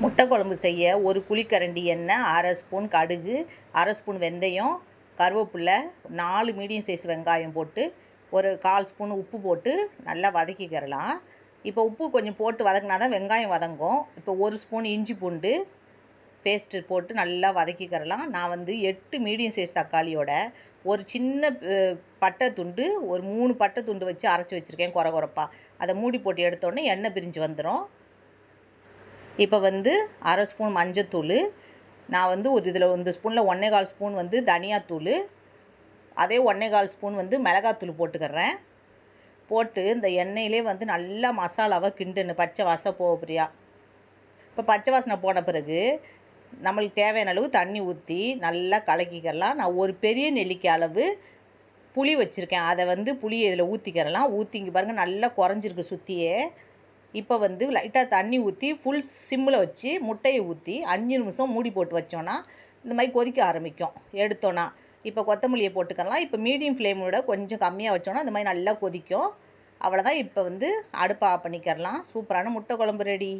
முட்டை குழம்பு செய்ய ஒரு குழிக்கரண்டி எண்ணெய், அரை ஸ்பூன் கடுகு, அரை ஸ்பூன் வெந்தயம், கருவேப்பிலை, 4 மீடியம் சைஸ் வெங்காயம் போட்டு ஒரு 1/4 ஸ்பூன் உப்பு போட்டு நல்லா வதக்கிக்கிறலாம். இப்போ உப்பு கொஞ்சம் போட்டு வதக்கினா தான் வெங்காயம் வதங்கும். இப்போ 1 ஸ்பூன் இஞ்சி பூண்டு பேஸ்ட்டு போட்டு நல்லா வதக்கிக்கிறலாம். நான் வந்து 8 மீடியம் சைஸ் தக்காளியோட ஒரு சின்ன பட்டை துண்டு, ஒரு 3 பட்டை துண்டு வச்சு அரைச்சி வச்சுருக்கேன் கொர கொரப்பா. அதை மூடி போட்டு எடுத்தோடனே எண்ணெய் பிரிஞ்சு வந்துடும். இப்போ வந்து அரை ஸ்பூன் மஞ்சத்தூள், நான் வந்து இதில் இந்த ஸ்பூனில் 1 1/4 ஸ்பூன் வந்து தனியாத்தூள், அதே 1 1/4 ஸ்பூன் வந்து மிளகாத்தூள் போட்டுக்கிறேன். போட்டு இந்த எண்ணெயிலே வந்து நல்லா மசாலாவை கிண்டுன்னு பச்சை வாசம் போகப்படியா. இப்போ பச்சை வாசனை போன பிறகு நம்மளுக்கு தேவையான அளவு தண்ணி ஊற்றி நல்லா கலக்கிக்கிறலாம். நான் ஒரு பெரிய நெல்லிக்காய் அளவு புளி வச்சுருக்கேன். அதை வந்து புளியை இதில் ஊற்றிக்கிறலாம். ஊற்றி இங்கே பாருங்கள் நல்லா குறைஞ்சிருக்கு சுற்றியே. இப்போ வந்து லைட்டாக தண்ணி ஊற்றி ஃபுல் சிம்மில் வச்சு முட்டையை ஊற்றி 5 நிமிஷம் மூடி போட்டு வச்சோன்னா இந்த மாதிரி கொதிக்க ஆரம்பிக்கும் எடுத்தோன்னா. இப்போ கொத்தமல்லியை போட்டுக்கலாம். இப்போ மீடியம் ஃப்ளேமோட கொஞ்சம் கம்மியாக வச்சோன்னா இந்த மாதிரி நல்லா கொதிக்கும். அவ்வளோதான். இப்போ வந்து அடுப்பை ஆஃப் பண்ணிக்கிறலாம். சூப்பரான முட்டை குழம்பு ரெடி.